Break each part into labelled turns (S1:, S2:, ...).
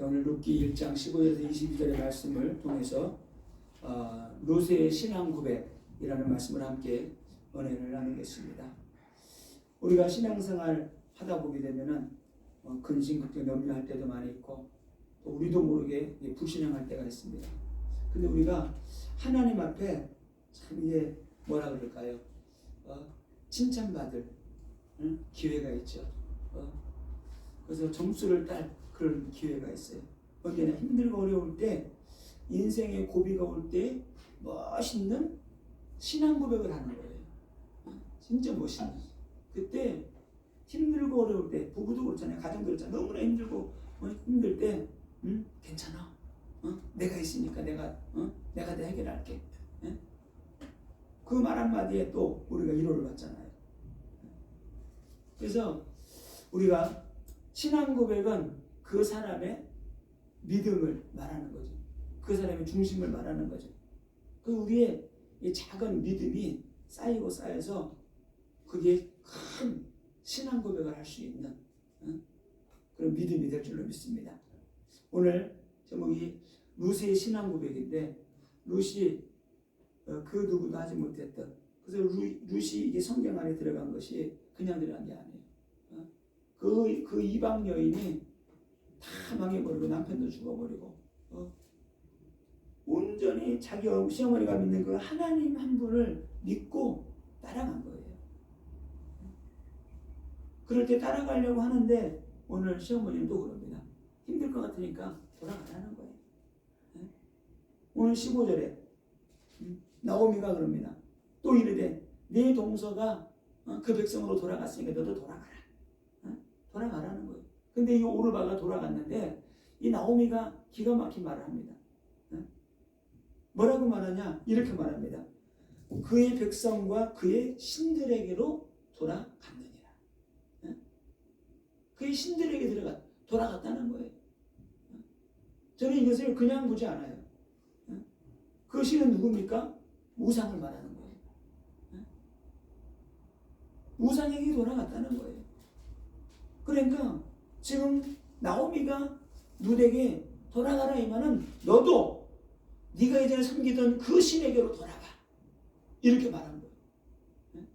S1: 오늘 룻기 1장 15절에서 22절의 말씀을 통해서 룻의 신앙 고백이라는 말씀을 함께 은혜를 나누겠습니다. 우리가 신앙생활 하다 보게 되면은 근심걱정 염려할 때도 많이 있고 또 우리도 모르게 불신앙할 때가 있습니다. 근데 우리가 하나님 앞에 참 이게 뭐라 그럴까요? 칭찬받을 기회가 있죠. 그래서 점수를 딸 그런 기회가 있어요. 언제나 힘들고 어려울 때, 인생의 고비가 올 때 멋있는 신앙 고백을 하는 거예요. 진짜 멋있는. 그때 힘들고 어려울 때, 부부도 그렇잖아요. 가정도 그렇잖아요. 너무나 힘들고 힘들 때 괜찮아. 내가 있으니까 내가 다 해결할게. 그 말 한마디에 또 우리가 위로를 받잖아요. 그래서 우리가 신앙 고백은 그 사람의 믿음을 말하는 거죠. 그 사람의 중심을 말하는 거죠. 그 우리의 이 작은 믿음이 쌓이고 쌓여서 그게 큰 신앙 고백을 할 수 있는 그런 믿음이 될 줄로 믿습니다. 오늘 제목이 룻의 신앙 고백인데, 룻이 그 누구도 하지 못했던, 그래서 룻이 이게 성경 안에 들어간 것이 그냥 들어간 게 아니에요. 그 이방 여인이 다 망해버리고 남편도 죽어버리고 온전히 자기 시어머니가 믿는 그 하나님 한 분을 믿고 따라간 거예요. 그럴 때 따라가려고 하는데 오늘 시어머니는 또 그럽니다. 힘들 것 같으니까 돌아가라는 거예요. 오늘 15절에 나오미가 그럽니다. 또 이르되 네 동서가 그 백성으로 돌아갔으니까 너도 돌아가라. 돌아가라는 거예요. 근데 이 오르바가 돌아갔는데 이 나오미가 기가 막힌 말을 합니다. 뭐라고 말하냐? 이렇게 말합니다. 그의 백성과 그의 신들에게로 돌아갔느니라. 그의 신들에게 돌아갔다는 거예요. 저는 이것을 그냥 보지 않아요. 그 신은 누굽니까? 우상을 말하는 거예요. 우상에게 돌아갔다는 거예요. 그러니까 지금 나오미가 룻에게 돌아가라 이 말은 너도 네가 이전에 섬기던 그 신에게로 돌아가, 이렇게 말한 거예요.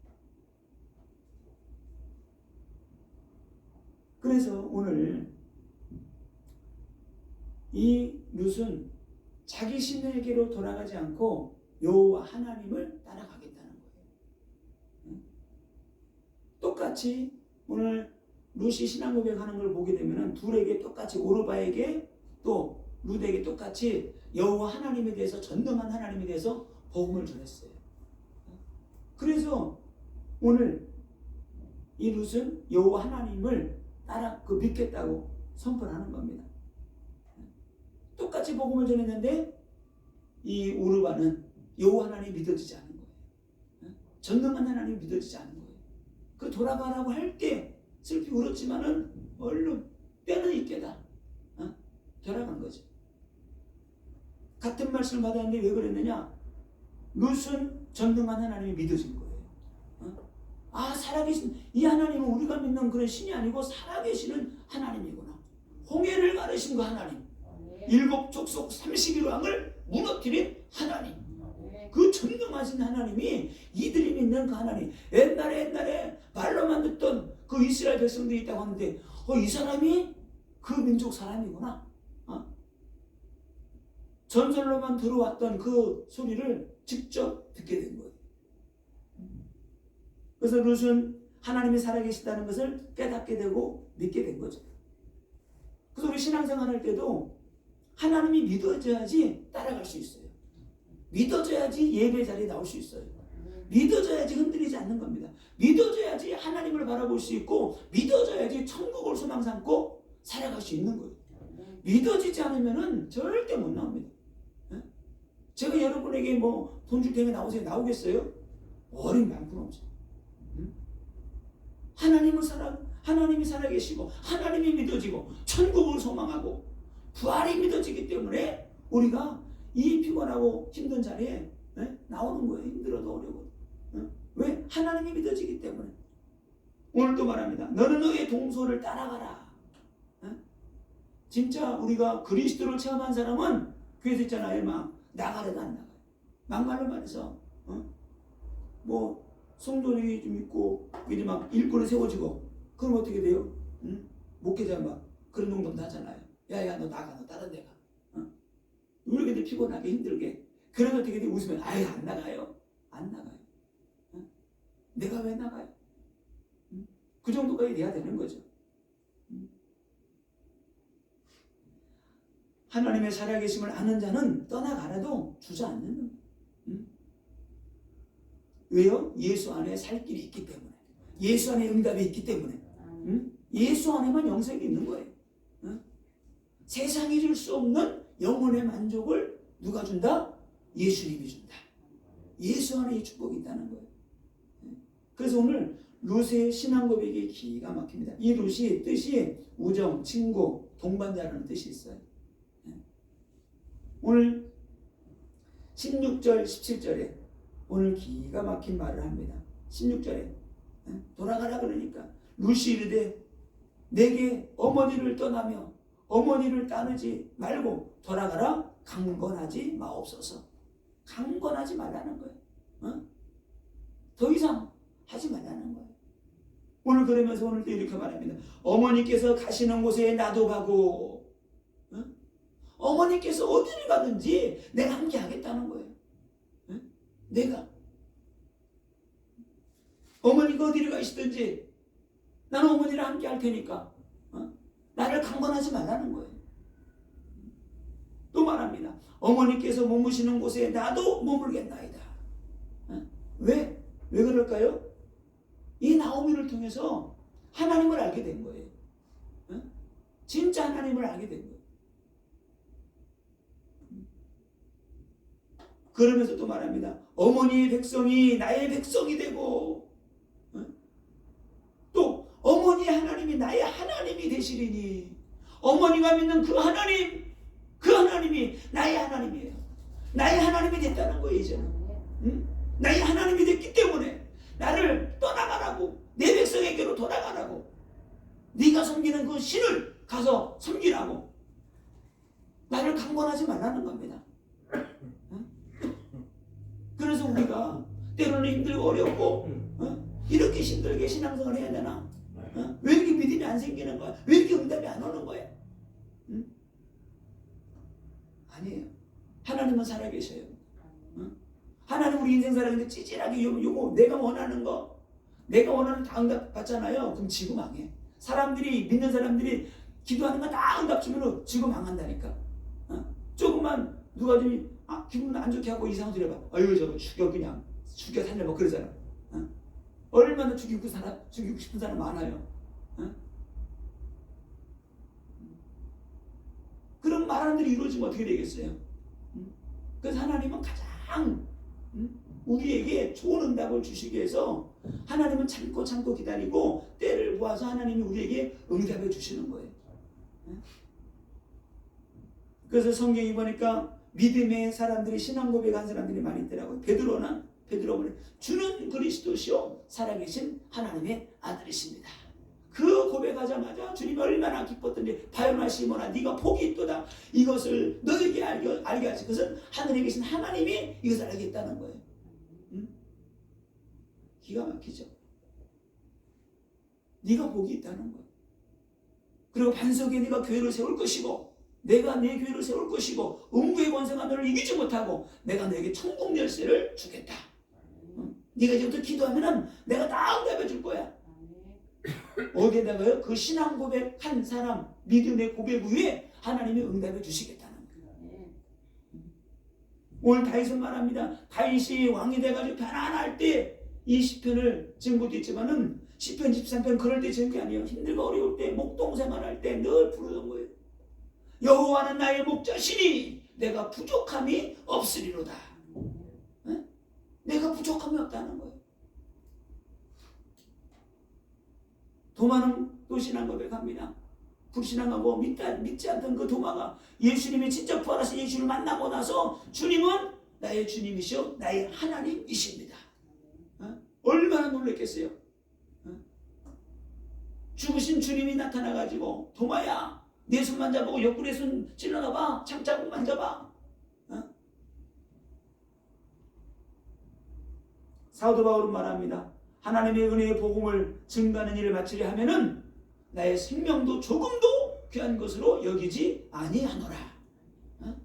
S1: 그래서 오늘 이 룻은 자기 신에게로 돌아가지 않고 여호와 하나님을 따라가겠다는 거예요. 똑같이 오늘 룻이 신앙 고백하는 걸 보게 되면은 둘에게 똑같이, 오르바에게 또 룻에게 똑같이 여호와 하나님에 대해서, 전능한 하나님에 대해서 복음을 전했어요. 그래서 오늘 이 룻은 여호와 하나님을 믿겠다고 선포하는 겁니다. 똑같이 복음을 전했는데 이 오르바는 여호와 하나님이 믿어지지 않는 거예요. 전능한 하나님이 믿어지지 않는 거예요. 그 돌아가라고 할 때 슬피 울었지만은 얼른 때는 있게다 돌아간 거죠. 같은 말씀을 받았는데 왜 그랬느냐? 룻은 전능한 하나님이 믿어진 거예요. 살아계신 이 하나님은 우리가 믿는 그런 신이 아니고 살아계시는 하나님이구나. 홍해를 가르신 그 하나님, 일곱 족속 31왕을 무너뜨린 하나님, 그 전능하신 하나님이 이들이 믿는 그 하나님, 옛날에 말로만 듣던 그 이스라엘 백성들이 있다고 하는데 이 사람이 그 민족 사람이구나. 전설로만 들어왔던 그 소리를 직접 듣게 된 거예요. 그래서 룻은 하나님이 살아계시다는 것을 깨닫게 되고 믿게 된 거죠. 그래서 우리 신앙생활 할 때도 하나님이 믿어져야지 따라갈 수 있어요. 믿어져야지 예배 자리에 나올 수 있어요. 믿어져야지 흔들리지 않는 겁니다. 믿어져야지 하나님을 바라볼 수 있고, 믿어져야지 천국을 소망 삼고 살아갈 수 있는 거예요. 믿어지지 않으면 절대 못 나옵니다. 제가 여러분에게 돈 줄 테니까 나오세요. 나오겠어요? 어린 많군 없어요. 하나님이 살아계시고 하나님이 믿어지고 천국을 소망하고 부활이 믿어지기 때문에 우리가 이 피곤하고 힘든 자리에 나오는 거예요. 힘들어도 어려워도. 왜? 하나님이 믿어지기 때문에. 오늘도 말합니다. 너는 너의 동서를 따라가라. 진짜 우리가 그리스도를 체험한 사람은 교회에서 있잖아요. 막 나가려도 안 나가요. 막말로 말해서 뭐 성도들이 좀 있고 이제 막 일꾼을 세워지고 그럼 어떻게 돼요? 목회자 막 그런 농담도 하잖아요. 야야 너 나가, 너 다른 데 가. 왜 이렇게 피곤하게 힘들게. 그래서 어떻게 돼? 웃으면 아예 안 나가요. 안 나가요. 내가 왜 나가요? 그 정도까지 돼야 되는 거죠. 하나님의 살아계심을 아는 자는 떠나가라도 주저앉는 겁니다. 왜요? 예수 안에 살 길이 있기 때문에. 예수 안에 응답이 있기 때문에. 예수 안에만 영생이 있는 거예요. 세상이 줄 수 없는 영혼의 만족을 누가 준다? 예수님이 준다. 예수 안에 이 축복이 있다는 거예요. 그래서 오늘 룻의 신앙 고백이 기가 막힙니다. 이 룻이 뜻이 우정, 친구, 동반자라는 뜻이 있어요. 오늘 16절, 17절에 오늘 기가 막힌 말을 합니다. 16절에 돌아가라 그러니까 룻이 이르되 내게 어머니를 떠나며 어머니를 따르지 말고 돌아가라 강권하지 마옵소서. 강권하지 말라는 거예요. 더 이상 하지 말라는 거예요. 오늘 그러면서 오늘도 이렇게 말합니다. 어머니께서 가시는 곳에 나도 가고 어머니께서 어디를 가든지 내가 함께 하겠다는 거예요. 내가 어머니가 어디를 가시든지 나는 어머니랑 함께 할 테니까 나를 강권하지 말라는 거예요. 또 말합니다. 어머니께서 머무시는 곳에 나도 머물겠나이다. 왜? 왜 그럴까요? 이 나오미를 통해서 하나님을 알게 된 거예요. 진짜 하나님을 알게 된 거예요. 그러면서 또 말합니다. 어머니의 백성이 나의 백성이 되고 또 어머니의 하나님이 나의 하나님이 되시리니 어머니가 믿는 그 하나님이 나의 하나님이에요. 나의 하나님이 됐다는 거예요. 이제는 나의 하나님이 됐기 때문에 나를 떠나가라고 내 백성에게로 돌아가라고 네가 섬기는 그 신을 가서 섬기라고 나를 강권하지 말라는 겁니다. 그래서 우리가 때로는 힘들고 어렵고 이렇게 힘들게 신앙생활을 해야 되나? 왜 이렇게 믿음이 안 생기는 거야? 왜 이렇게 응답이 안 오는 거야? 아니에요. 하나님은 살아계셔요. 하나님 우리 인생 살아가는데 찌질하게 요거 내가 원하는 거 내가 원하는 다 응답 받잖아요. 그럼 지구 망해. 사람들이 믿는 사람들이 기도하는 거 다 응답 주면 지구 망한다니까. 조금만 누가 좀 기분 안 좋게 하고 이상한 소리 해봐. 아유 저거 그냥 죽여 살려 뭐 그러잖아. 얼마나 죽이고 싶은 사람 많아요. 그런 말들이 이루어지면 어떻게 되겠어요? 그래서 하나님은 가장 우리에게 좋은 응답을 주시기 위해서 하나님은 참고 기다리고 때를 보아서 하나님이 우리에게 응답해 주시는 거예요. 그래서 성경에 보니까 믿음의 사람들이 신앙 고백한 사람들이 많이 있더라고요. 베드로는 주는 그리스도시요 살아계신 하나님의 아들이십니다. 그 고백하자마자 주님이 얼마나 기뻤던지 바요나 시몬아 네가 복이 있도다. 이것을 너에게 알게 하시 그것은 하늘에 계신 하나님이 이것을 알겠다는 거예요. 기가 막히죠. 네가 복이 있다는 거예요. 그리고 반석에 네가 교회를 세울 것이고 내가 내 교회를 세울 것이고 음부의 권세가 너를 이기지 못하고 내가 너에게 천국 열쇠를 주겠다. 네가 이제부터 기도하면은 내가 다 응답해 줄 거야. 어디에다가요? 그 신앙 고백한 사람 믿음의 고백 위에 하나님이 응답해 주시겠다는 거예요. 오늘 다윗은 말합니다. 다윗이 왕이 돼가지고 편안할 때 이 시편을 지은 것도 있지만은 시편 13편 그럴 때 지은 게 아니에요. 힘들고 어려울 때 목동 생활할 때 늘 부르던 거예요. 여호와는 나의 목자시니 내가 부족함이 없으리로다. 내가 부족함이 없다는 거예요. 도마는 또 신앙 고백합니다. 불신앙하고 믿지 않던 그 도마가 예수님이 진짜 부활하신 예수를 만나고 나서 주님은 나의 주님이시오 나의 하나님이십니다. 얼마나 놀랐겠어요. 죽으신 주님이 나타나가지고 도마야 내 손만 잡고 옆구리에 손 찔러놔봐. 창자국 만져봐. 어? 사도 바울은 말합니다. 하나님의 은혜의 복음을 증거하는 일을 마치려 하면은 나의 생명도 조금도 귀한 것으로 여기지 아니하노라. 어?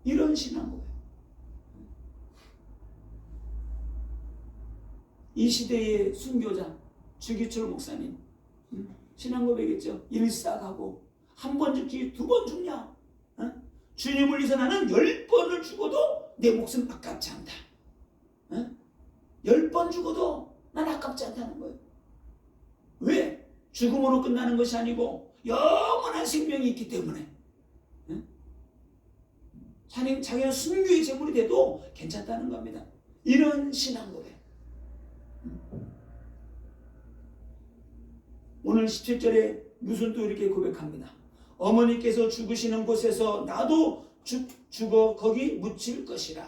S1: 이런 신앙 고백. 이 시대의 순교자 주기철 목사님 신앙 고백했죠. 일사가고 한 번 죽지 두 번 죽냐? 어? 주님을 위해서 나는 10번을 죽어도 내 목숨 아깝지 않다. 어? 10번 죽어도 난 아깝지 않다는 거예요. 왜? 죽음으로 끝나는 것이 아니고 영원한 생명이 있기 때문에. 어? 자기는 순교의 제물이 돼도 괜찮다는 겁니다. 이런 신앙 고백. 오늘 17절에 무슨 또 이렇게 고백합니다. 어머니께서 죽으시는 곳에서 나도 죽어 거기 묻힐 것이라.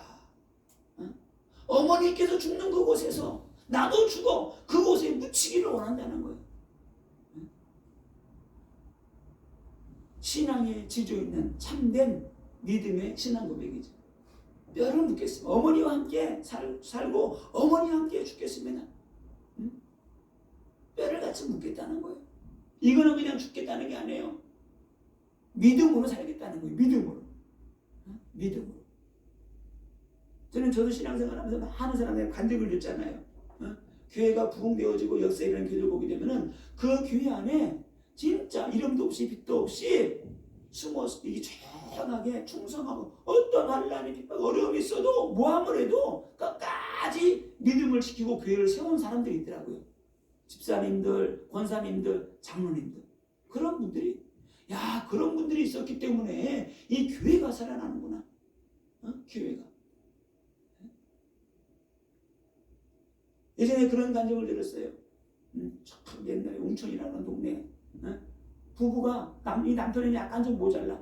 S1: 어머니께서 죽는 그곳에서 나도 죽어 그곳에 묻히기를 원한다는 거예요. 신앙에 지조 있는 참된 믿음의 신앙 고백이죠. 뼈를 묻겠습니다. 어머니와 함께 살고 어머니와 함께 죽겠습니다. 뼈를 같이 묻겠다는 거예요. 이거는 그냥 죽겠다는 게 아니에요. 믿음으로 살겠다는 거예요. 믿음으로. 믿음으로. 저도 신앙생활 하면서 많은 사람들이 간증을 줬잖아요. 교회가 부흥되어지고 역사에 일어나는 교회를 보게 되면은 그 교회 안에 진짜 이름도 없이 빛도 없이 숨어서 이게 조용하게 충성하고 어떤 환난이 핍박 어려움이 있어도 모함을 해도 끝까지 믿음을 지키고 교회를 세운 사람들이 있더라고요. 집사님들, 권사님들, 장로님들 그런 분들이 그런 분들이 있었기 때문에 이 교회가 살아나는구나. 교회가. 예전에 그런 간증을 들었어요. 옛날에 웅천이라는 동네에 부부가 이 남편이 약간 좀 모자라.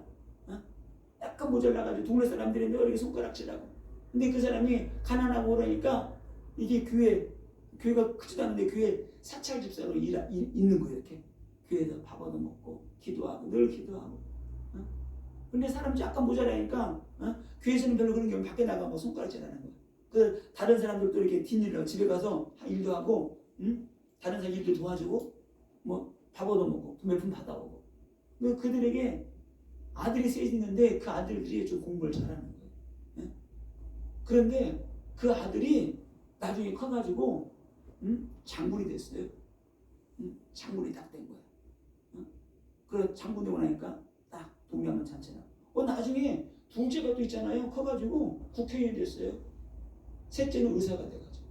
S1: 약간 모자라가지고 동네 사람들이 이렇게 손가락질하고. 근데 그 사람이 가난하고 그러니까 이게 교회가 크지도 않은데 교회 사찰 집사로 있는 거예요. 이렇게 교회에서 밥 얻어 먹고 기도하고 늘 기도하고. 근데 사람이 약간 모자라니까 교회에서는 별로 그런 경우 밖에 나가고 손가락질하는 거예요. 그 다른 사람들도 이렇게 뒷일로 집에 가서 일도 하고, 다른 사람 일도 도와주고, 뭐 밥 얻어 먹고 구매품 받아오고. 그들에게 아들이 셋 있는데 그 아들들이 좀 공부를 잘하는 거예요. 그런데 그 아들이 나중에 커가지고 장군이 됐어요. 장군이 딱 된 거예요. 그래 장군 되고 나니까 딱 동료하면 잔치나. 나중에 둘째가 또 있잖아요. 커가지고 국회의원이 됐어요. 셋째는 의사가 돼가지고.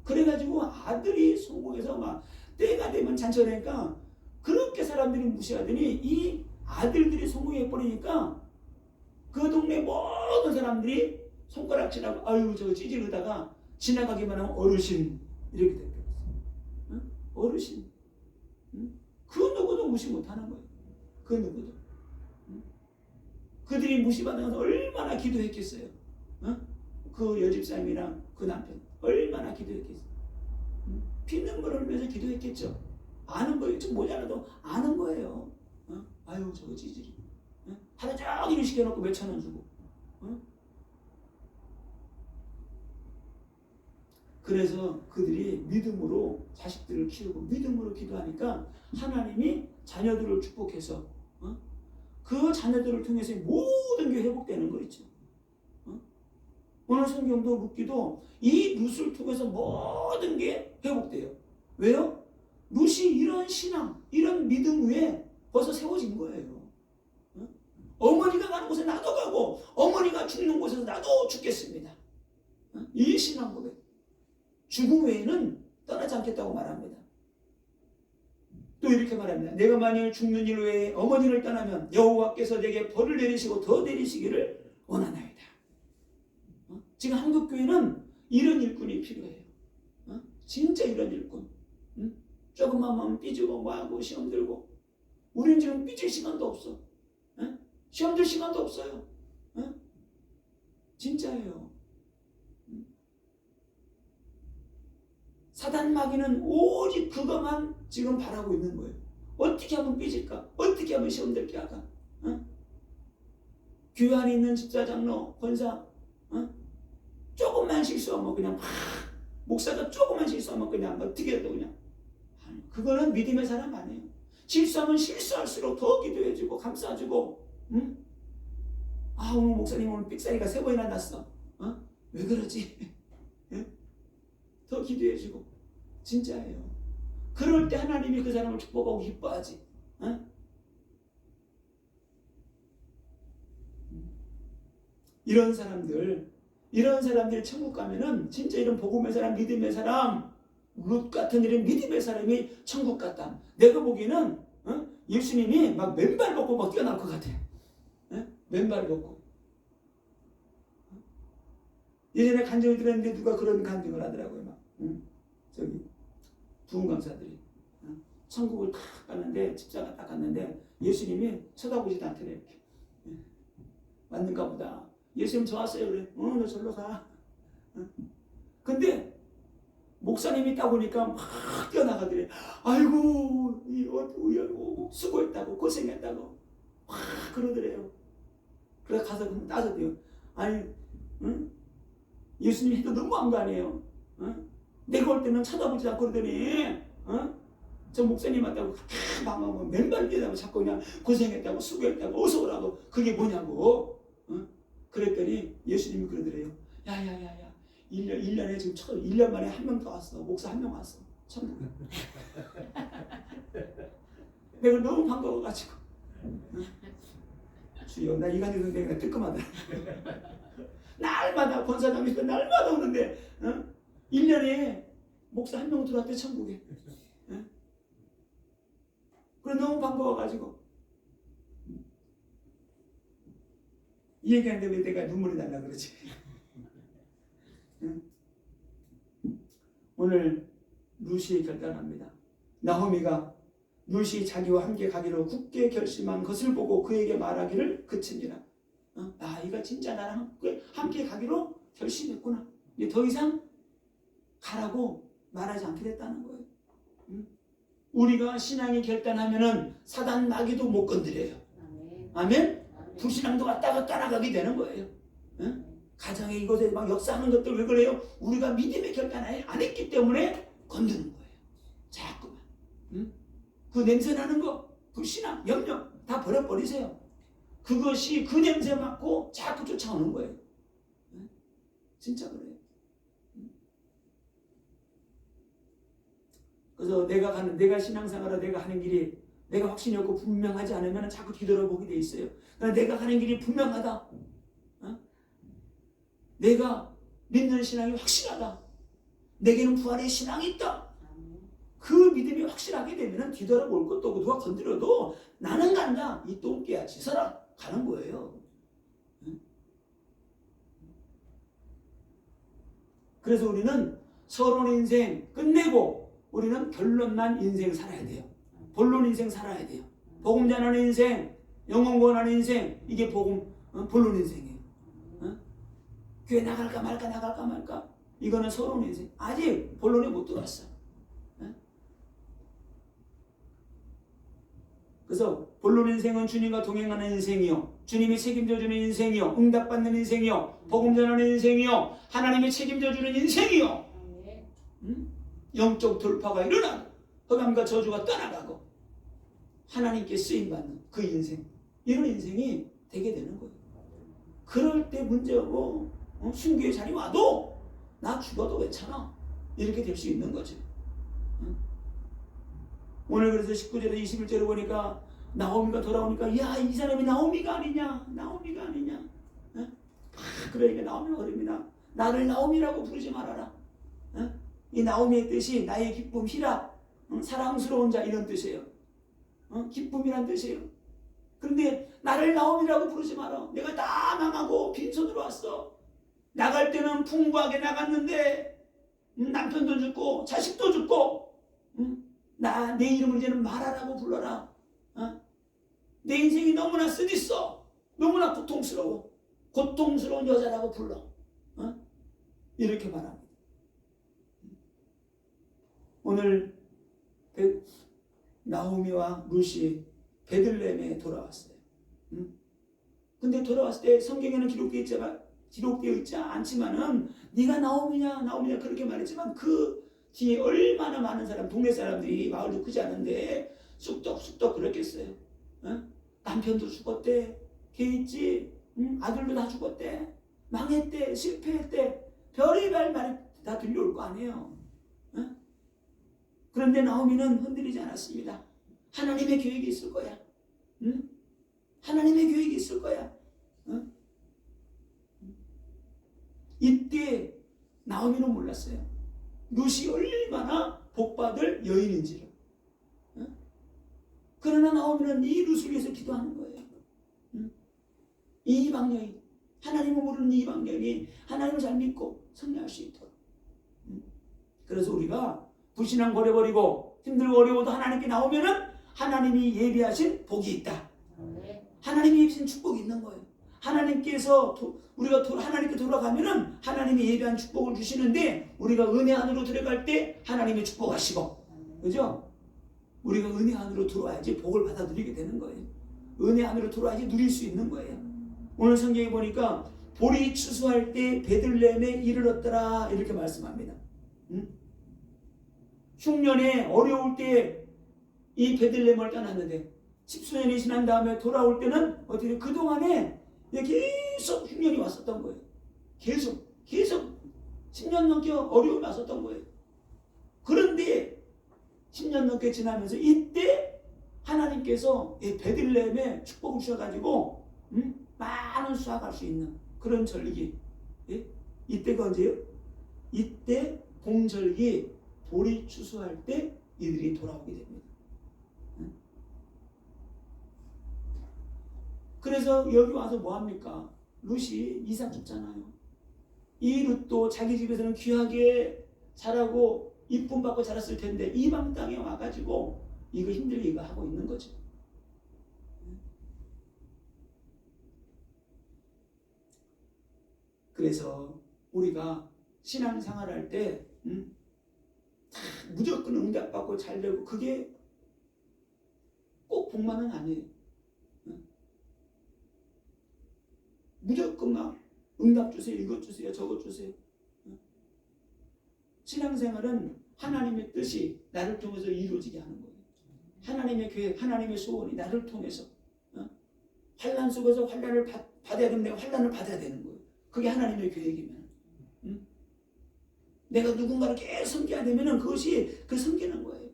S1: 그래가지고 아들이 성공해서 막 때가 되면 잔치하니까 그렇게 사람들이 무시하더니 이 아들들이 성공해버리니까 그 동네 모든 사람들이 손가락질하고 아유 저 찌질르다가 지나가기만 하면 어르신 이렇게 됐어요. 어르신. 그 누구도 무시 못하는 거예요. 그 누구도. 그들이 무시받는 것은 얼마나 기도했겠어요. 그 여집사님이랑 그 남편 얼마나 기도했겠어요. 피눈물 흘리면서 기도했겠죠. 아는 거예요. 좀 모자라도 아는 거예요. 아유 저거 찌질이. 하루 종일 시켜놓고 몇천 원 주고. 그래서 그들이 믿음으로 자식들을 키우고 믿음으로 기도하니까 하나님이 자녀들을 축복해서 그 자녀들을 통해서 모든 게 회복되는 거 있죠. 오늘 성경도 룻기도 이 룻을 통해서 모든 게 회복돼요. 왜요? 룻이 이런 신앙, 이런 믿음 위에 벌써 세워진 거예요. 어머니가 가는 곳에 나도 가고 어머니가 죽는 곳에서 나도 죽겠습니다. 이 신앙 고백. 죽음 외에는 떠나지 않겠다고 말합니다. 또 이렇게 말합니다. 내가 만일 죽는 일 외에 어머니를 떠나면 여호와께서 내게 벌을 내리시고 더 내리시기를 원하나이다. 지금 한국교회는 이런 일꾼이 필요해요. 진짜 이런 일꾼. 조금만 마음 삐지고 뭐하고 시험 들고. 우린 지금 삐질 시간도 없어. 시험 들 시간도 없어요. 진짜예요. 사단 마귀는 오직 그것만 지금 바라고 있는 거예요. 어떻게 하면 삐질까? 어떻게 하면 시험 들게 할까? 어? 교회 안에 있는 집사, 장로, 권사, 어? 조금만 실수하면 그냥 막 목사가 조금만 실수하면 그냥 어떻게 해도 그냥 그거는 믿음의 사람 아니에요. 실수하면 실수할수록 더 기도해주고 감싸주고, 응? 아 오늘 목사님 오늘 삑사리가 3번이나 났어. 어? 왜 그러지? 응? 더 기도해주고 진짜예요. 그럴 때 하나님이 그 사람을 축복하고 기뻐하지. 어? 이런 사람들이 천국 가면은 진짜 이런 복음의 사람, 믿음의 사람, 룻 같은 이런 믿음의 사람이 천국 갔다. 내가 보기에는 예수님이 막 맨발 벗고 막 뛰어날 것 같아. 맨발 벗고. 예전에 간증을 들었는데 누가 그런 간증을 하더라고요. 막 저기 부흥 강사들이 천국을 딱 갔는데 집사가 딱 갔는데 예수님이 쳐다보지도 않더래. 이렇게. 맞는가 보다. 예수님 저 왔어요. 그래. 너 절로 가. 근데 목사님이 딱 오니까 막 뛰어나가더래. 아이고 수고했다고 고생했다고 막 그러더래요. 그래서 가서 그럼 따졌대요. 아니 예수님 해도 너무한 거 아니에요? 내가 올 때는 쳐다보지 않고 그러더니 저 목사님 왔다고 막 맨발 뛰다고 자꾸 그냥 고생했다고 수고했다고 어서 오라고. 그게 뭐냐고. 그랬더니 예수님이 그러더래요. 야야야야 1년에 지금 1년 만에 한 명 더 왔어. 목사 한 명 왔어. 천국에. 내가 너무 반가워가지고 주여 나 이간희 선생님이 뜨끔하더라. 날마다 권사장님도 날마다 오는데 1년에 목사 한 명 들어왔대 천국에. 그래 너무 반가워가지고 이 얘기하는데 왜 내가 눈물이 날라 그러지? 오늘 룻이 결단합니다. 나오미가 룻이 자기와 함께 가기로 굳게 결심한 것을 보고 그에게 말하기를 그치니라. 이가 진짜 나랑 함께 가기로 결심했구나. 이제 더 이상 가라고 말하지 않게 됐다는 거예요. 우리가 신앙이 결단하면은 사단 마귀도 못 건드려요. 아멘? 불신앙도 왔다가 따라가게 되는 거예요. 가정의 이곳에 막 역사하는 것들 왜 그래요? 우리가 믿음의 결단을 안 했기 때문에 건드는 거예요. 자꾸만. 그 냄새 나는 거, 불신앙, 염려 다 버려버리세요. 그것이 그 냄새 맡고 자꾸 쫓아오는 거예요. 진짜 그래요. 그래서 내가 신앙생활을 내가 하는 길이 내가 확신이 없고 분명하지 않으면 자꾸 뒤돌아보게 돼 있어요. 그러니까 내가 가는 길이 분명하다. 내가 믿는 신앙이 확실하다. 내게는 부활의 신앙이 있다. 그 믿음이 확실하게 되면 뒤돌아볼 것도 없고 누가 건드려도 나는 간다. 이 똥개야 지서라 가는 거예요. 그래서 우리는 서론 인생 끝내고 우리는 결론난 인생 살아야 돼요. 본론 인생 살아야 돼요. 복음 전하는 인생, 영혼 구원하는 인생, 이게 본론 인생이에요. 교회 나갈까 말까 이거는 서론 인생. 아직 본론에 못 들어왔어. 그래서 본론 인생은 주님과 동행하는 인생이요, 주님이 책임져주는 인생이요, 응답받는 인생이요, 복음 전하는 인생이요, 하나님이 책임져주는 인생이요. 영적 돌파가 일어나고 흑암과 저주가 떠나가고 하나님께 쓰임받는 그 인생, 이런 인생이 되게 되는 거예요. 그럴 때 문제고 순교의 자리 와도 나 죽어도 괜찮아 이렇게 될 수 있는 거지. 오늘 그래서 19절에 21절에 보니까 나오미가 돌아오니까 야 이 사람이 나오미가 아니냐. 그러니까 나오미가 그럽니다. 나를 나오미라고 부르지 말아라. 이 나오미의 뜻이 나의 기쁨, 희락, 사랑스러운 자 이런 뜻이에요. 기쁨이란 뜻이에요. 그런데 나를 나오미라고 부르지 마라. 내가 다 망하고 빈손으로 왔어. 나갈 때는 풍부하게 나갔는데 남편도 죽고 자식도 죽고 내 이름을 이제는 말하라고 불러라. 내 인생이 너무나 쓰디써. 너무나 고통스러운 여자라고 불러. 이렇게 말합니다. 오늘 나오미와 룻이 베들레헴에 돌아왔어요. 근데 돌아왔을 때 성경에는 기록되어 있지 않지만은 네가 나오미냐 그렇게 말했지만 그 뒤에 얼마나 많은 사람, 동네 사람들이, 마을도 크지 않은데 쑥덕쑥덕 그랬겠어요. 남편도 죽었대, 걔 있지, 아들도 다 죽었대, 망했대, 실패했대, 별의별 말이 다 들려올 거 아니에요. 그런데 나오미는 흔들리지 않았습니다. 하나님의 계획이 있을 거야. 하나님의 계획이 있을 거야. 이때 나오미는 몰랐어요. 룻이 얼마나 복받을 여인인지를. 그러나 나오미는 이 룻을 위해서 기도하는 거예요. 이 이방 여인, 하나님을 모르는 이 이방 여인이 하나님을 잘 믿고 승리할 수 있도록. 그래서 우리가 불신앙 버려버리고 힘들고 어려워도 하나님께 나오면은 하나님이 예비하신 복이 있다. 하나님이 예비하신 축복이 있는 거예요. 하나님께서 우리가 하나님께 돌아가면은 하나님이 예비한 축복을 주시는데 우리가 은혜 안으로 들어갈 때 하나님의 축복하시고, 그죠? 우리가 은혜 안으로 들어와야지 복을 받아 누리게 되는 거예요. 은혜 안으로 들어와야지 누릴 수 있는 거예요. 오늘 성경에 보니까 보리 추수할 때 베들레헴에 이르렀더라 이렇게 말씀합니다. 흉년에 어려울 때 이 베들레헴을 떠났는데 10수년이 지난 다음에 돌아올 때는 어떻게 그동안에 계속 흉년이 왔었던 거예요. 계속 10년 넘게 어려움이 왔었던 거예요. 그런데 10년 넘게 지나면서 이때 하나님께서 베들레헴에 축복을 주셔가지고 많은 수확할 수 있는 그런 절기. 이때가 언제요? 이때 공절기 보리 추수할 때 이들이 돌아오게 됩니다. 그래서 여기 와서 뭐합니까? 룻이 이삭 줬잖아요. 이 룻도 자기 집에서는 귀하게 자라고 이쁨 받고 자랐을 텐데 이방 땅에 와가지고 이거 힘들게 이거 하고 있는 거죠. 그래서 우리가 신앙생활할 때 무조건 응답받고 잘 되고 그게 꼭 복만은 아니에요. 무조건 막 응답 주세요, 이것 주세요, 저것 주세요. 신앙생활은 하나님의 뜻이 나를 통해서 이루어지게 하는 거예요. 하나님의 계획, 하나님의 소원이 나를 통해서 환난 속에서 환난을 받아야 되면 내가 환난을 받아야 되는 거예요. 그게 하나님의 계획이면. 내가 누군가를 계속 섬겨야 되면 그것이 그 섬기는 거예요.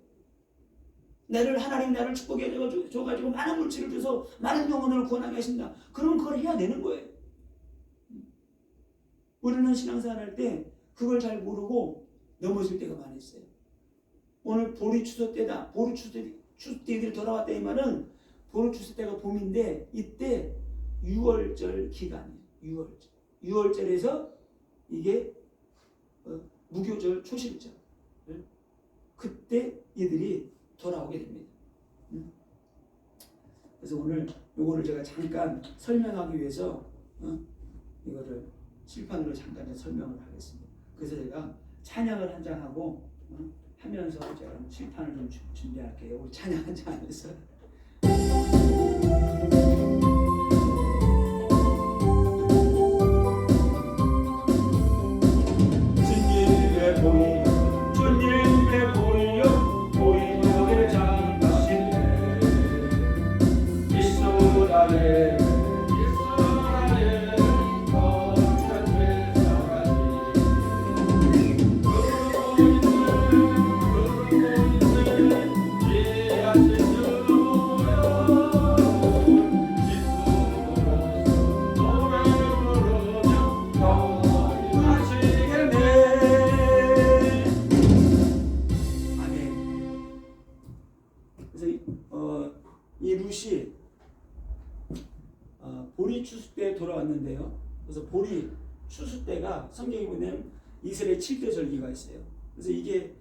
S1: 하나님 나를 축복해 줘가지고 많은 물질을 줘서 많은 영혼을 구원하게 하신다. 그러면 그걸 해야 되는 거예요. 우리는 신앙생활 할 때 그걸 잘 모르고 넘어질 때가 많이 있어요. 오늘 보리 추수 때다. 보리 추수 때들이 돌아왔다 이 말은 보리 추수 때가 봄인데 이때 6월절 기간이에요. 6월절에서 이게 무교절 초실절. 그때 이들이 돌아오게 됩니다. 그래서 오늘 요거를 제가 잠깐 설명하기 위해서 이거를 칠판으로 잠깐 설명을 하겠습니다. 그래서 제가 찬양을 한 장 하고 하면서 제가 칠판을 좀 준비할게요. 우리 찬양 한 장 하면서. 주님의 보이, 주님의 보이여, 보이의 장하시네. 이스라엘 이 룻이 보리 추수 때 돌아왔는데요. 그래서 보리 추수 때가 성경에 보면 이스라엘 7대 절기가 있어요. 그래서 이게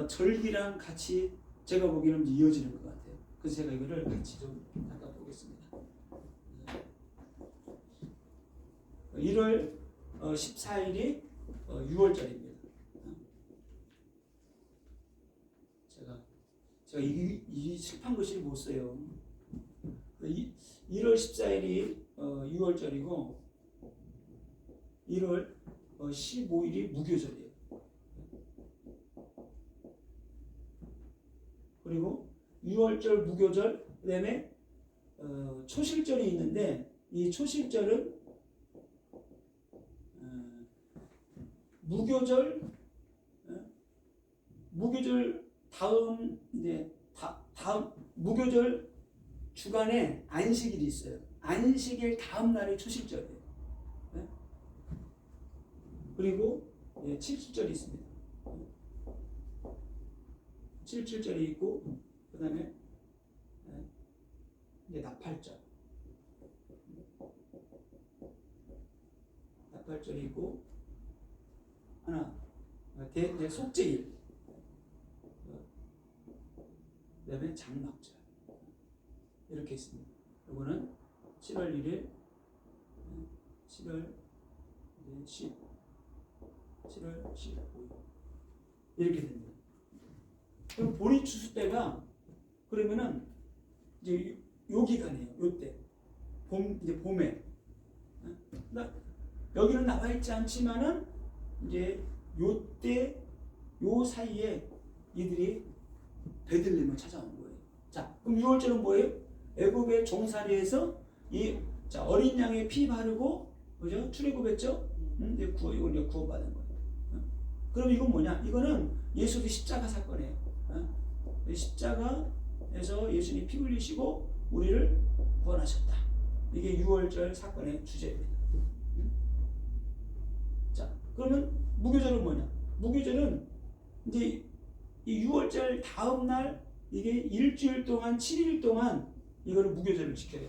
S1: 절기랑 같이 제가 보기에는 이어지는 것 같아요. 그래서 제가 이거를 같이 좀 잠깐 보겠습니다. 1월 14일이 6월절입니다. 제가 제가 이 칠판 글씨를 못 써요. 1월 14일이 6월절이고 1월 15일이 무교절이에요. 그리고 6월절 무교절, 그 다음에 초실절이 있는데 이 초실절은 무교절 다음 이제 다음 무교절 주간에 안식일이 있어요. 안식일 다음 날이 초실절이에요. 네? 그리고 칠칠절이 있습니다. 칠칠절이 있고 그다음에 이제 나팔절이 있고 하나 속죄일, 그다음에 장막절 이렇게 있습니다. 이거는 7월 1일, 7월 10, 7월 15일 이렇게 됩니다. 그럼 보리 추수 때가 그러면은 이제 요 기간이에요. 요때 이제 봄에 여기는 나와 있지 않지만은 이제 요때 요 사이에 이들이 베들레헴을 찾아온 거예요. 자, 그럼 6월절은 뭐예요? 애굽의 종살이에서 어린 양의 피 바르고 그죠? 출애굽했죠? 이제 이걸 이제 구원받은 거예요. 그럼 이건 뭐냐? 이거는 예수의 십자가 사건이에요. 십자가에서 예수님이 피 흘리시고 우리를 구원하셨다. 이게 6월절 사건의 주제입니다. 자, 그러면 무교절은 뭐냐? 무교절은 이제 이 6월절 다음 날 이게 일주일 동안 7일 동안 이거는 무교절을 지켜요.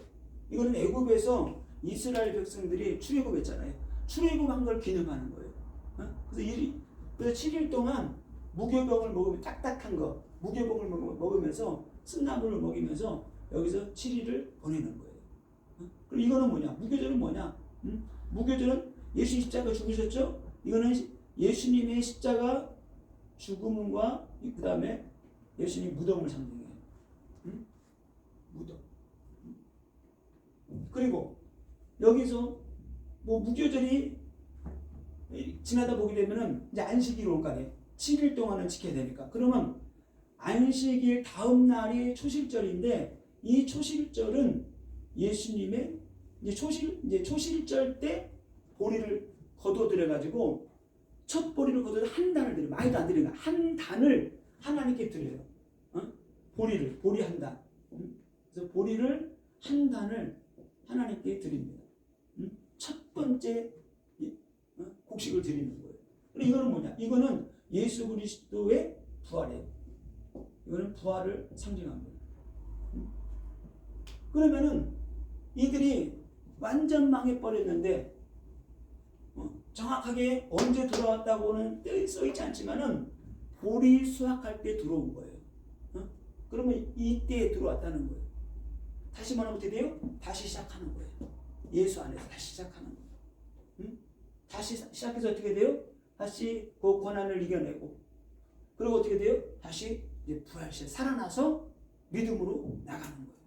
S1: 이거는 애굽에서 이스라엘 백성들이 출애굽했잖아요. 출애굽한 걸 기념하는 거예요. 그래서 7일 동안 무교병을 먹으면 딱딱한 거 무교병을 먹으면서 쓴나물을 먹이면서 여기서 7일을 보내는 거예요. 그럼 이거는 뭐냐? 무교절은 뭐냐? 무교절은 예수 십자가 죽으셨죠? 이거는 예수님의 십자가 죽음과 그 다음에 예수님 무덤을 상징해요. 무덤. 그리고 여기서 뭐 무교절이 지나다 보게 되면은 이제 안식일 올 거 아니에요. 7일 동안은 지켜야 되니까. 그러면 안식일 다음 날이 초실절인데 이 초실절은 예수님의 이제 초실절 때 보리를 거둬들여 가지고 첫 보리를 거둬서 한 단을 드려요. 많이도 안 드리니까 한 단을 하나님께 드려요. 보리 한 단. 그래서 보리를 한 단을 하나님께 드립니다. 첫 번째 곡식을 드리는 거예요. 이거는 뭐냐? 이거는 예수 그리스도의 부활이에요. 이거는 부활을 상징합니다. 그러면은 이들이 완전 망해버렸는데 정확하게 언제 돌아왔다고는 써있지 않지만은 보리 수확할 때 들어온 거예요. 그러면 이때에 들어왔다는 거예요. 다시 말하면 어떻게 돼요? 다시 시작하는 거예요. 예수 안에서 다시 시작하는 거예요. 다시 시작해서 어떻게 돼요? 다시 그 고난을 이겨내고 그리고 어떻게 돼요? 다시 이제 부활시 살아나서 믿음으로 나가는 거예요.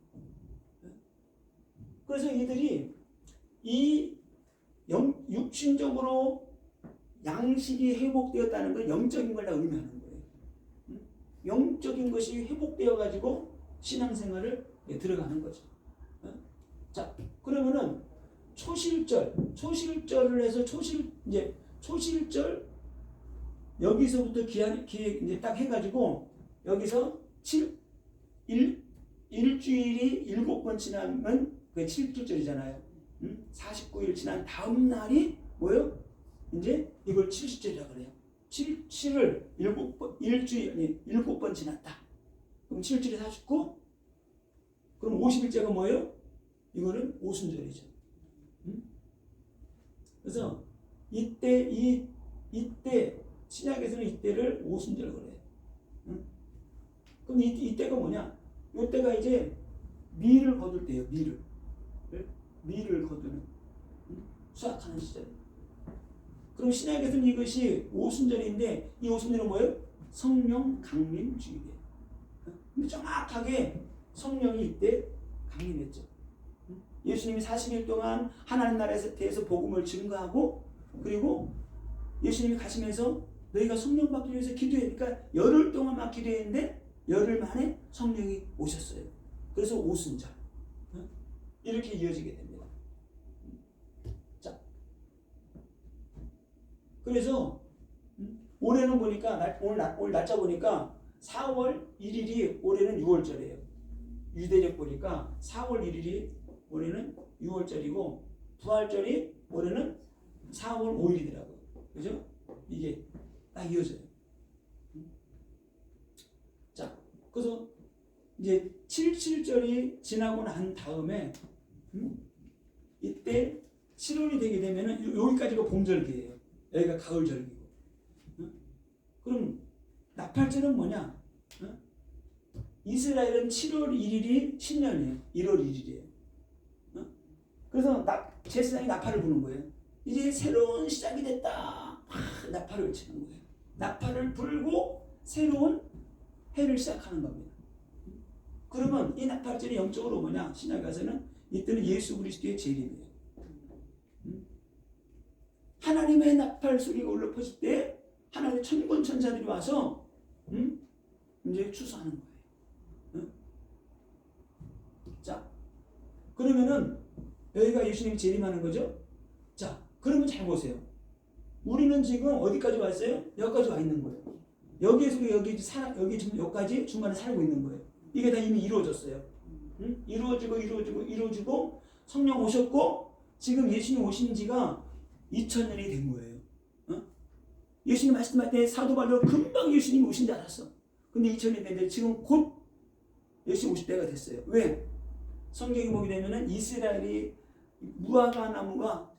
S1: 그래서 이들이 이 육신적으로 양식이 회복되었다는 건 영적인 걸 다 의미하는 거예요. 영적인 것이 회복되어 가지고 신앙생활을 들어가는 거죠. 자, 그러면은 초실절을 해서 초실절 여기서부터 이제 딱 해가지고 여기서 일주일이 7번 지나면 그게 7주절이잖아요. 49일 지난 다음 날이 뭐예요? 이제 이걸 70절이라고 그래요. 7을 7번 지났다. 그럼 7주일에 49? 그럼 50일째가 뭐예요? 이거는 오순절이죠. 그래서 이때 신약에서는 이때를 오순절 그래요. 그럼 이때가 뭐냐? 이때가 이제 밀을 거둘 때예요. 밀을 거두는 수확하는 시절. 그럼 신약에서는 이것이 오순절인데 이 오순절은 뭐예요? 성령 강림 주일이에요. 근데 정확하게 성령이 이때 강림했죠. 예수님이 40일 동안 하나님 나라에 대해서 복음을 증거하고, 그리고 예수님이 가시면서 너희가 성령 받기 위해서 기도해. 그러니까 열흘 동안만 기도했는데 열흘 만에 성령이 오셨어요. 그래서 오순절 이렇게 이어지게 됩니다. 자, 그래서 올해는 보니까 오늘 날짜 보니까 4월 1일이 올해는 6월절이에요. 유대력 보니까 4월 1일이 올해는 6월절이고 부활절이 올해는 4월 5일이더라고요. 그죠? 이게 딱 이어져요. 자, 그래서 이제 77절이 지나고 난 다음에 이때 7월이 되게 되면은 여기까지가 봄절기예요. 여기가 가을절기고. 그럼 나팔절은 뭐냐? 이스라엘은 7월 1일이 신년이에요. 1월 1일이에요. 그래서 제사장이 나팔을 부는 거예요. 이제 새로운 시작이 됐다. 나팔을 외치는 거예요. 나팔을 불고 새로운 해를 시작하는 겁니다. 그러면 이 나팔절이 영적으로 뭐냐? 신약에 가서는 이때는 예수 그리스도의 재림이에요. 하나님의 나팔 소리가 울려 퍼질 때 하나님의 천군 천사들이 와서 이제 추수하는 거예요. 자, 그러면은 여기가 예수님이 재림하는 거죠. 자, 그러면 잘 보세요. 우리는 지금 어디까지 왔어요? 여기까지 와 있는 거예요. 여기에서 여기 지금 여기까지 중간에 살고 있는 거예요. 이게 다 이미 이루어졌어요. 이루어지고 성령 오셨고 지금 예수님 오신 지가 2000년이 된 거예요. 예수님 말씀할 때 사도 바울도 금방 예수님이 오신 줄 알았어. 근데 2000년이 됐는데 지금 곧 예수님 오실 때가 됐어요. 왜? 성경에 보게 되면은 이스라엘이 무화과 나무가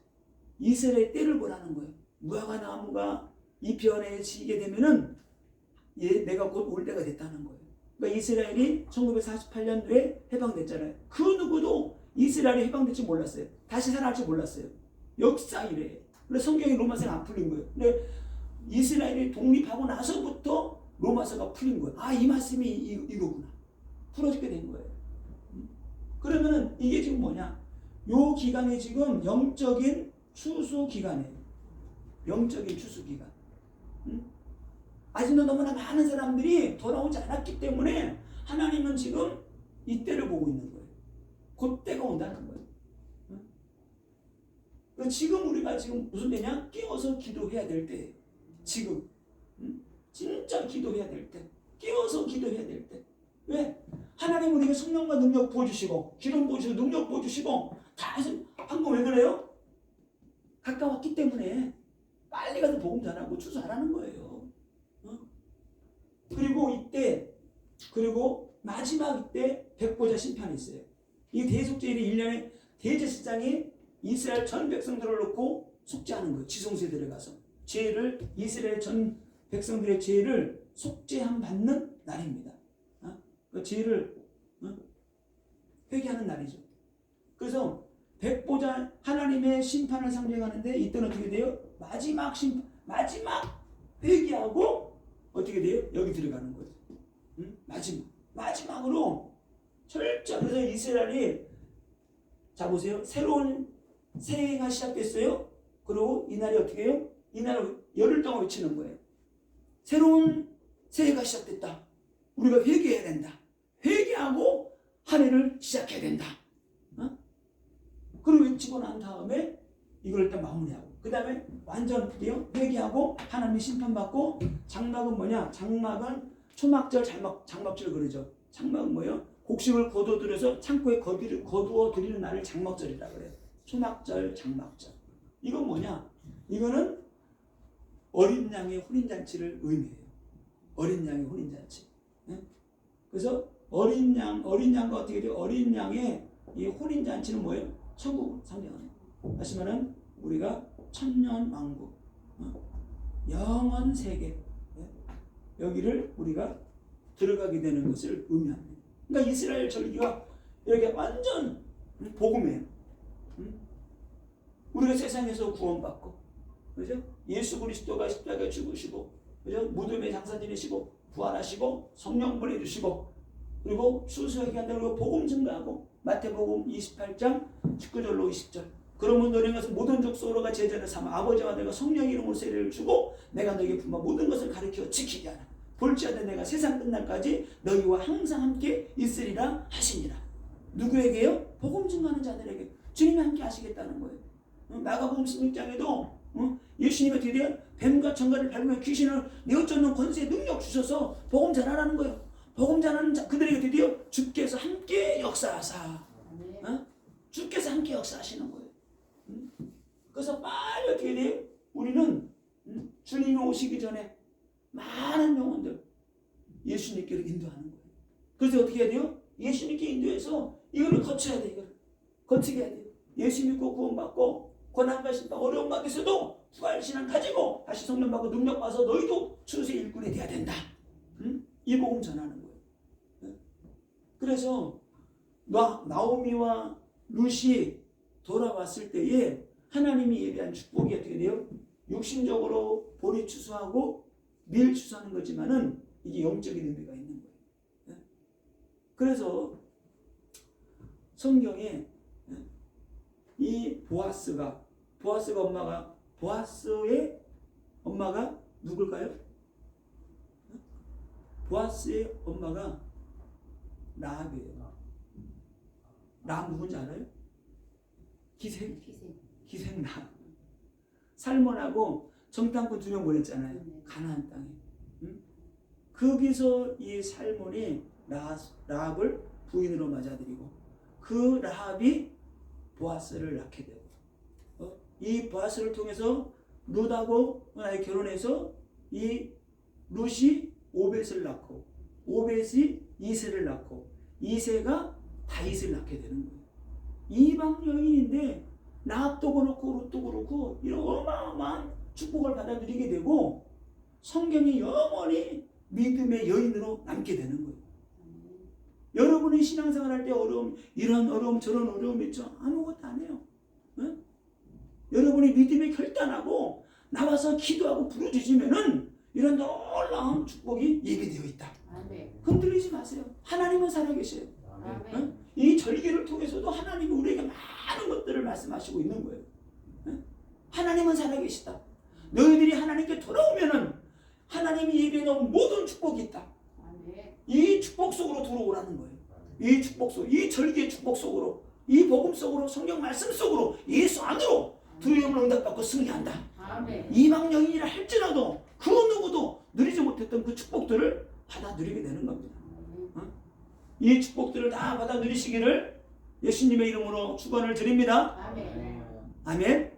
S1: 이스라엘의 때를 보라는 거예요. 무화과 나무가 잎이 연해지게 되면은 내가 곧 올 때가 됐다는 거예요. 그러니까 이스라엘이 1948년도에 해방됐잖아요. 그 누구도 이스라엘이 해방될지 몰랐어요. 다시 살아날지 몰랐어요. 역사 이래. 그래서 성경이 로마서는 안 풀린 거예요. 근데 이스라엘이 독립하고 나서부터 로마서가 풀린 거예요. 아, 이 말씀이 이거구나. 풀어지게 된 거예요. 그러면은 이게 지금 뭐냐? 요 기간이 지금 영적인 추수 기간이에요. 영적인 추수 기간. 아직도 너무나 많은 사람들이 돌아오지 않았기 때문에 하나님은 지금 이때를 보고 있는 거예요. 그때가 온다는 거예요. 지금 우리가 지금 무슨 때냐? 깨어서 기도해야 될 때예요. 지금. 진짜 기도해야 될 때. 깨어서 기도해야 될 때. 왜? 하나님 우리에게 성령과 능력 부어주시고 기름 부어주시고 능력 부어주시고 다 해서 한 거 왜 그래요? 가까웠기 때문에 빨리 가서 복음 전하고 추수하라는 거예요. 그리고 마지막 이때 백보자 심판이 있어요. 이 대속죄일이 1년에 대제사장이 이스라엘 전 백성들을 놓고 속죄하는 거예요. 지성소에 들어가서 죄를 이스라엘 전 백성들의 죄를 속죄함 받는 날입니다. 그 죄를 회개하는 날이죠. 그래서 백보자 하나님의 심판을 상징하는데 이때는 어떻게 돼요? 마지막 회개하고 어떻게 돼요? 여기 들어가는 거예요. 마지막으로 철저해서 이스라엘이 자 보세요. 새로운 새해가 시작됐어요. 그리고 이날이 어떻게 해요? 이날을 열흘 동안 외치는 거예요. 새로운 새해가 시작됐다. 우리가 회개해야 된다. 회개하고 한 해를 시작해야 된다. 그리고 외치고 난 다음에 이걸 일단 마무리하고 그 다음에 완전 회개하고 하나님의 심판받고 장막은 뭐냐? 장막은 초막절 장막절 그러죠. 장막은 뭐예요? 곡식을 거둬들여서 창고에 거두어 드리는 날을 장막절이라고 그래요. 초막절, 장막절. 이건 뭐냐? 이거는 어린 양의 혼인잔치를 의미해요. 어린 양의 혼인잔치. 그래서 어린 양과 어떻게 돼요? 어린 양의 이 혼인잔치는 뭐예요? 천국 상징하는. 다시 말하면 우리가 천년 왕국, 영원 세계 여기를 우리가 들어가게 되는 것을 의미합니다. 그러니까 이스라엘 절기가 이렇게 완전 복음이에요. 우리가 세상에서 구원받고, 그죠? 예수 그리스도가 십자가에 죽으시고, 그죠? 무덤에 장사 지내시고, 부활하시고, 성령 보내주시고, 그리고 수수하게 한다. 그리고 복음 증가하고 마태복음 28장 19절로 20절. 그러면 너희는 것은 모든 족속으로가 제자를 삼아 아버지와 내가 성령 이름으로 세례를 주고 내가 너에게 분바 모든 것을 가르쳐 지키게 하라. 볼지어다 내가 세상 끝날까지 너희와 항상 함께 있으리라 하시니라. 누구에게요? 복음 증거하는 자들에게. 주님이 함께 하시겠다는 거예요. 마가복음 16장에도 예수님이 드디어 뱀과 청가를 밟으며 귀신을 내어쫓는 권세 능력 주셔서 복음 전하라는 거예요. 복음 전하는 그들에게 드디어 주께서 함께 역사하사. 주께서 함께 역사하시는 거예요. 그래서 빨리 어떻게 돼요? 우리는 주님이 오시기 전에 많은 영혼들 예수님께로 인도하는 거예요. 그래서 어떻게 해야 돼요? 예수님께 인도해서 이거를 거쳐야 돼. 이걸 거치게 해야 돼요. 예수 믿고 구원받고 고난받으신 어려운 가운데서도 부활신앙 가지고 다시 성령 받고 능력 받아서 너희도 추수의 일꾼이 돼야 된다. 이 복음 전하는 거예요. 그래서 나오미와 룻이 돌아왔을 때에 하나님이 예비한 축복이 어떻게 돼요? 육신적으로 보리 추수하고 밀 추수하는 거지만은 이게 영적인 의미가 있는 거예요. 그래서 성경에 이 보아스의 엄마가 누굴까요? 보아스의 엄마가 라합이에요. 라합 누군지 알아요? 기생 라합. 살몬하고 정탐꾼 2명 보냈잖아요. 가나안 땅에. 거기서 이 살몬이 라합을 부인으로 맞아들이고 그 라합이 보아스를 낳게 되고 이 보아스를 통해서 룻하고 결혼해서 이 룻이 오벳을 낳고 오벳이 이새를 낳고 이새가 다윗을 낳게 되는 거예요. 이방 여인인데 라합도 그렇고 룻도 그렇고 이런 어마어마한 축복을 받아들이게 되고 성경이 영원히 믿음의 여인으로 남게 되는 거예요. 여러분이 신앙생활 할 때 어려움, 이런 어려움 저런 어려움 있죠? 아무것도 안 해요. 네? 여러분이 믿음에 결단하고 나와서 기도하고 부르짖으면은 이런 놀라운 축복이 예비되어 있다. 흔들리지 마세요. 하나님은 살아계셔요. 네? 이 절기를 통해서도 하나님이 우리에게 많은 것들을 말씀하시고 있는 거예요. 네? 하나님은 살아계시다. 너희들이 하나님께 돌아오면은 하나님이 예비해 놓은 모든 축복이 있다. 이 축복 속으로 들어오라는 거예요. 이 축복 속, 이 절기의 축복 속으로, 이 복음 속으로, 성경 말씀 속으로, 예수 안으로 두려움을 응답받고 승리한다. 이방 여인이라 할지라도 그 누구도 누리지 못했던 그 축복들을 받아 누리게 되는 겁니다. 이 축복들을 다 받아 누리시기를 예수님의 이름으로 축원을 드립니다. 아멘.